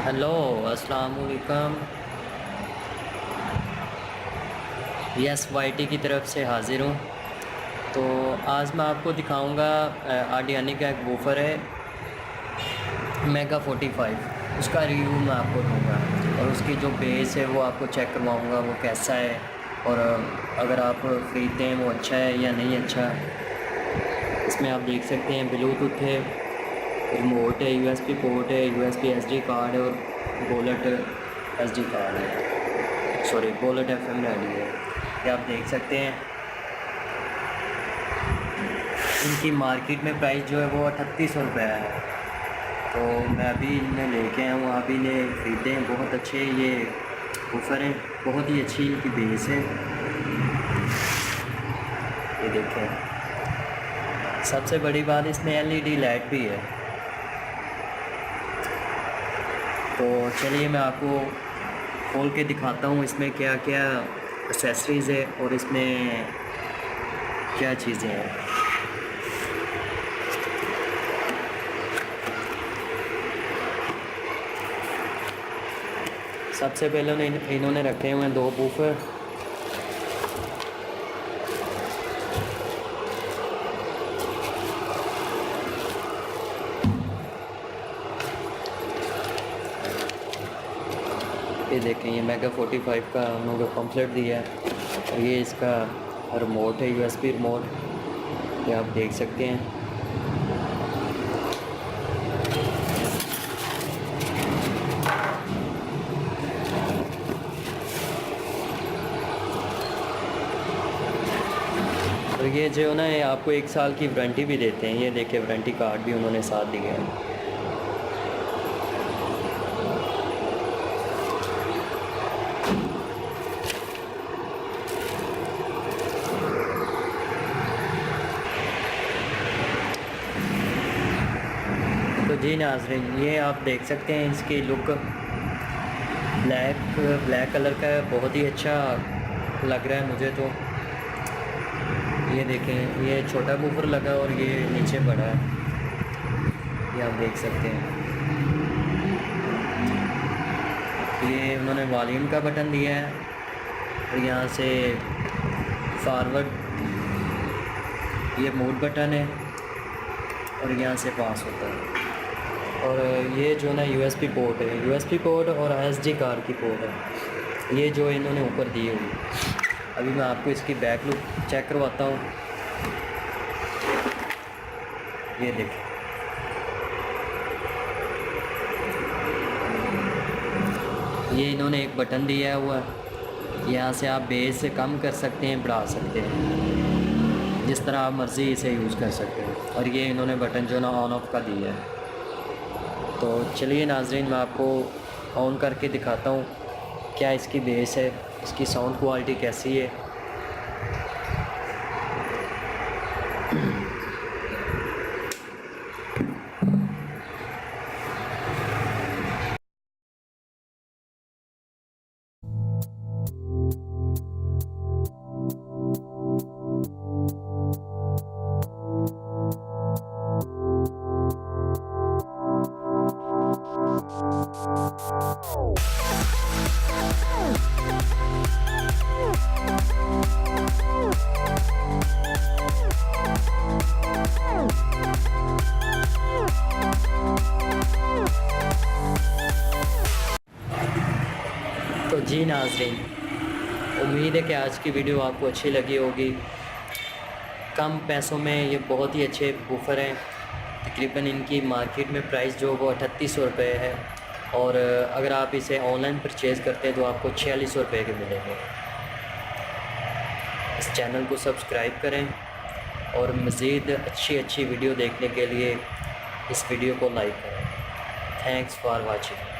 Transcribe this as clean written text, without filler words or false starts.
Hello, अस्सलाम वालेकुम। Yes YT की तरफ से हाज़िर हूँ। तो आज मैं आपको दिखाऊंगा आर्डियानी का एक वूफ़र है मेगा 45। उसका रिव्यू मैं आपको दूंगा और उसकी जो बेस है वो आपको चेक करवाऊंगा वो कैसा है, और अगर आप ख़रीदते हैं वो अच्छा है या नहीं अच्छा। इसमें आप देख सकते हैं ब्लूटूथ है, रिमोट है, यूएसबी पोर्ट है, यूएसबी एसडी कार्ड है और बुलेट एसडी कार्ड है, सॉरी बुलेट एफएम रेडी है। ये आप देख सकते हैं। इनकी मार्केट में प्राइस जो है वो 3800 है। तो मैं अभी इन्हें लेके आया हूँ, अभी इन्हें ख़रीदे हैं। बहुत अच्छे ये ऑफ़र हैं, बहुत ही अच्छी इनकी बेस है। ये देखें, सबसे बड़ी बात इसमें एलईडी लाइट भी है। तो चलिए मैं आपको खोल के दिखाता हूँ इसमें क्या क्या एक्सेसरीज़ है और इसमें क्या चीज़ें हैं। सबसे पहले इन्होंने रखे हुए हैं 2 बूफर। ये देखें, ये मेगा 45 का उन्होंने पम्फलेट दिया है और ये इसका रिमोट है, यूएसबी रिमोट। ये आप देख सकते हैं। और ये जो है ना, ये आपको 1 साल की वारंटी भी देते हैं। ये देखिए, वारंटी कार्ड भी उन्होंने साथ दिया है। तो जी नाज़रीन, ये आप देख सकते हैं इसकी लुक ब्लैक कलर का है, बहुत ही अच्छा लग रहा है मुझे। तो ये देखें, ये छोटा बूफर लगा और ये नीचे बड़ा है, ये आप देख सकते हैं। ये उन्होंने वॉल्यूम का बटन दिया है और यहाँ से फॉरवर्ड ये मोड बटन है और यहाँ से पास होता है। और ये जो ना यूएसबी पोर्ट है, यूएसबी पोर्ट और एसडी कार्ड की पोर्ट है, ये जो इन्होंने ऊपर दी हुई। अभी मैं आपको इसकी बैक लुक चेक करवाता हूँ। ये देखें, ये इन्होंने एक बटन दिया हुआ है, यहाँ से आप बेस से कम कर सकते हैं, बढ़ा सकते हैं, जिस तरह आप मर्ज़ी इसे यूज़ कर सकते हैं। और ये इन्होंने बटन जो ना ऑन ऑफ का दिया है। तो चलिए नाज़रीन, मैं आपको ऑन करके दिखाता हूँ क्या इसकी बेस है, इसकी साउंड क्वालिटी कैसी है। तो जी नाज़रीन, उम्मीद है कि आज की वीडियो आपको अच्छी लगी होगी। कम पैसों में ये बहुत ही अच्छे बूफर हैं। तकरीबन इनकी मार्केट में प्राइस जो वो 3800 है, और अगर आप इसे ऑनलाइन परचेज़ करते हैं तो आपको 4600 के मिलेंगे। इस चैनल को सब्सक्राइब करें और मज़ीद अच्छी वीडियो देखने के लिए इस वीडियो को लाइक करें। Thanks for watching.